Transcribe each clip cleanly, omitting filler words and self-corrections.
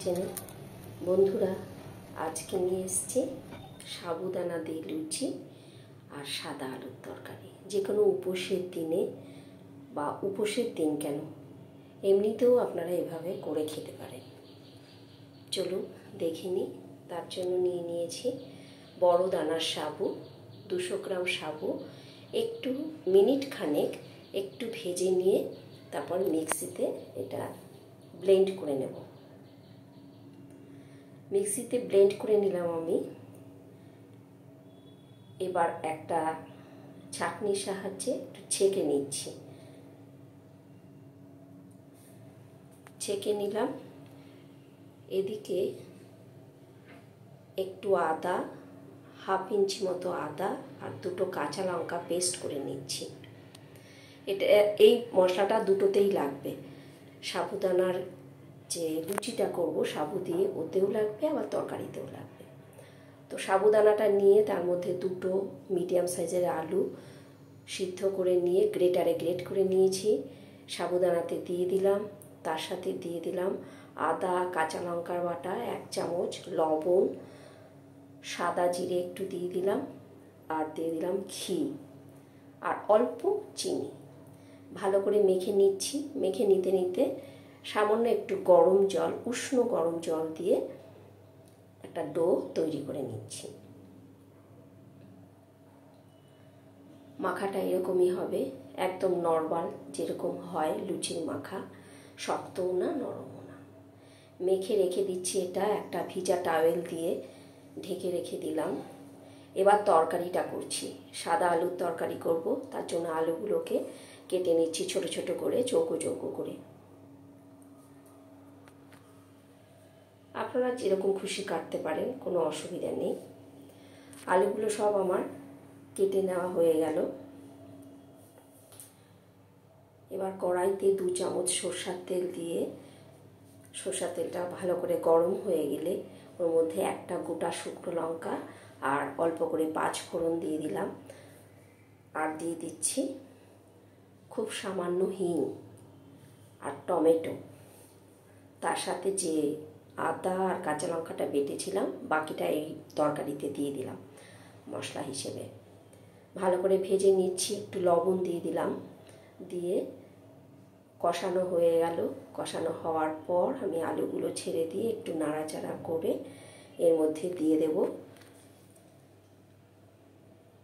কিচেনে। বন্ধুরা, আজকে নিয়ে এসেছি সাবুদানা দিয়ে লুচি আর সাদা আলুর তরকারি। যে কোনো উপোসের দিনে বা উপোসের দিন কেন, এমনিতেও আপনারা এভাবে করে খেতে পারেন। চলুন দেখে নিই। তার জন্য নিয়ে নিয়েছি বড় দানার সাবু, 200 গ্রাম সাবু। একটু মিনিট খানেক একটু ভেজে নিয়ে তারপর মিক্সিতে এটা ব্লেন্ড করে নেব। মিক্সিতে ব্লেন্ড করে নিলাম আমি। এবার একটা ছাঁকনির সাহায্যে একটু ছেঁকে নিচ্ছি। ছেঁকে নিলাম। এদিকে একটু আদা, হাফ ইঞ্চি মতো আদা আর 2টো কাঁচা লঙ্কা পেস্ট করে নিচ্ছি। এই মশলাটা দুটোতেই লাগবে। সাবুদানার যে লুচিটা করব সাবু দিয়ে, ওতেও লাগবে আবার তরকারিতেও লাগবে। তো সাবুদানাটা নিয়ে তার মধ্যে 2টো মিডিয়াম সাইজের আলু সিদ্ধ করে নিয়ে গ্রেটারে গ্রেট করে নিয়েছি, সাবুদানাতে দিয়ে দিলাম। তার সাথে দিয়ে দিলাম আদা, কাঁচা লঙ্কার বাটা 1 চামচ, লবণ, সাদা জিরে একটু দিয়ে দিলাম, আর দিয়ে দিলাম ঘি আর অল্প চিনি। ভালো করে মেখে নিচ্ছি। মেখে নিতে নিতে সামান্য একটু গরম জল, উষ্ণ গরম জল দিয়ে একটা ডো তৈরি করে নিচ্ছি। মাখাটা এরকমই হবে, একদম নরমাল যেরকম হয় লুচির মাখা, শক্তও না নরমও না। মেখে রেখে দিচ্ছি। এটা একটা ভিজা টাওয়েল দিয়ে ঢেকে রেখে দিলাম। এবার তরকারিটা করছি। সাদা আলুর তরকারি করব। তার জন্য আলুগুলোকে কেটে নিচ্ছি ছোট ছোট করে, চৌকো চৌকো করে। আপনারা যেরকম খুশি কাটতে পারেন, কোনো অসুবিধা নেই। আলুগুলো সব আমার কেটে নেওয়া হয়ে গেল। এবার কড়াইতে 2 চামচ সরষের তেল দিয়ে, সরষের তেলটা ভালো করে গরম হয়ে গেলে ওর মধ্যে একটা গোটা শুকনো লঙ্কা আর অল্প করে 5 ফোড়ন দিয়ে দিলাম। আর দিয়ে দিচ্ছি খুব সামান্য হিং আর টমেটো। তার সাথে যে আদা আর কাঁচা লঙ্কাটা বেটেছিলাম, বাকিটা এই তরকারিতে দিয়ে দিলাম মশলা হিসেবে। ভালো করে ভেজে নিচ্ছি। একটু লবণ দিয়ে দিলাম। দিয়ে কষানো হয়ে গেল। কষানো হওয়ার পর আমি আলুগুলো ছেড়ে দিয়ে একটু নাড়াচাড়া করে এর মধ্যে দিয়ে দেব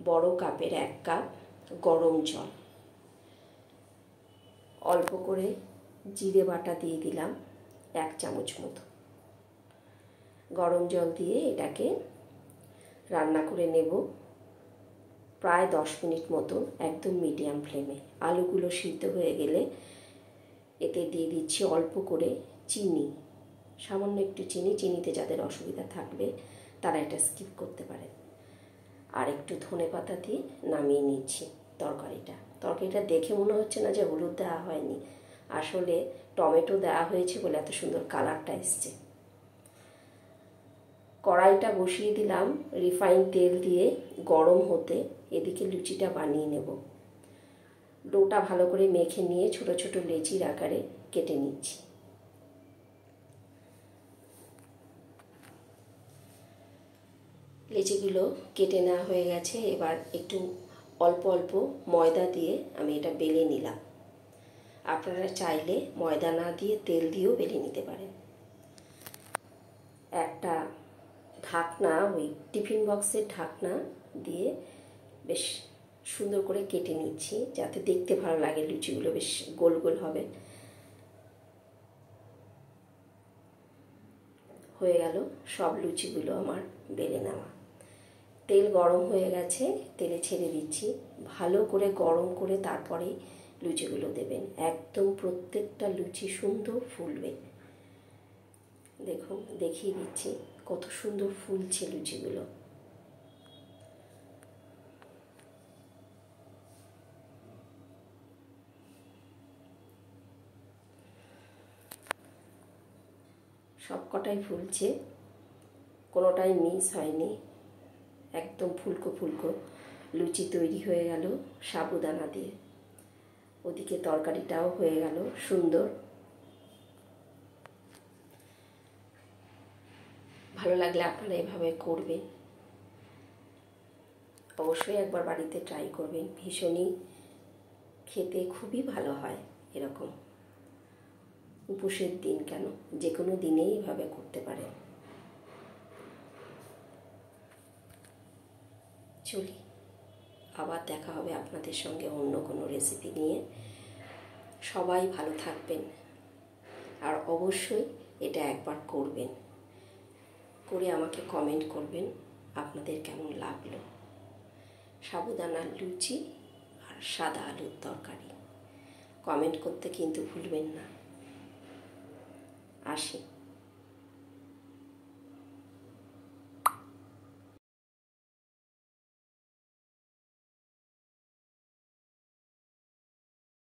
বড় কাপের 1 কাপ গরম জল। অল্প করে জিরে বাটা দিয়ে দিলাম 1 চামচ মতো। গরম জল দিয়ে এটাকে রান্না করে নেব প্রায় 10 মিনিট মতন, একদম মিডিয়াম ফ্লেমে। আলুগুলো সিদ্ধ হয়ে গেলে এতে দিয়ে দিচ্ছি অল্প করে চিনি, সামান্য একটু চিনি। চিনিতে যাদের অসুবিধা থাকবে তারা এটা স্কিপ করতে পারে। আর একটু ধনেপাতা দিয়ে নামিয়ে নিচ্ছি তরকারিটা দেখে মনে হচ্ছে না যে হলুদ দেওয়া হয়নি, আসলে টমেটো দেওয়া হয়েছে বলে এত সুন্দর কালারটা এসছে। কড়াইটা বসিয়ে দিলাম রিফাইন তেল দিয়ে গরম হতে। এদিকে লুচিটা বানিয়ে নেব। ডোটা ভালো করে মেখে নিয়ে ছোট ছোট লেচির আকারে কেটে নিচ্ছি। লেচিগুলো কেটে নেওয়া হয়ে গেছে। এবার একটু অল্প অল্প ময়দা দিয়ে আমি এটা বেলে নিলাম। আপনারা চাইলে ময়দা না দিয়ে তেল দিয়েও বেলে নিতে পারেন। একটা ঢাকনা, ওই টিফিন বক্সের ঢাকনা দিয়ে বেশ সুন্দর করে কেটে নিচ্ছি, যাতে দেখতে ভালো লাগে। লুচিগুলো বেশ গোল গোল হবে। হয়ে গেল সব লুচিগুলো আমার বেলে নেওয়া। তেল গরম হয়ে গেছে, তেলে ছেড়ে দিচ্ছি। ভালো করে গরম করে তারপরে লুচিগুলো দেবেন। একদম প্রত্যেকটা লুচি সুন্দর ফুলবে। দেখুন, দেখিয়ে দিচ্ছি কত সুন্দর ফুলছে লুচিগুলো। সবকটাই ফুলছে, কোনোটাই মিস হয়নি। একদম ফুলকো ফুলকো লুচি তৈরি হয়ে গেল সাবুদানা দিয়ে। ওদিকে তরকারিটাও হয়ে গেল সুন্দর। ভালো লাগলে আপনারা এভাবে করবেন, অবশ্যই একবার বাড়িতে ট্রাই করবেন। ভীষণই খেতে খুবই ভালো হয় এরকম। উপোসের দিন কেন, যে কোনো দিনেই এভাবে করতে পারেন। চলি, আবার দেখা হবে আপনাদের সঙ্গে অন্য কোনো রেসিপি নিয়ে। সবাই ভালো থাকবেন, আর অবশ্যই এটা একবার করবেন, করে আমাকে কমেন্ট করবেন আপনাদের কেমন লাগলো। সাবুদানার লুচি আর সাদা আলুর তরকারি কমেন্ট করতে কিন্তু ভুলবেন না। আসি।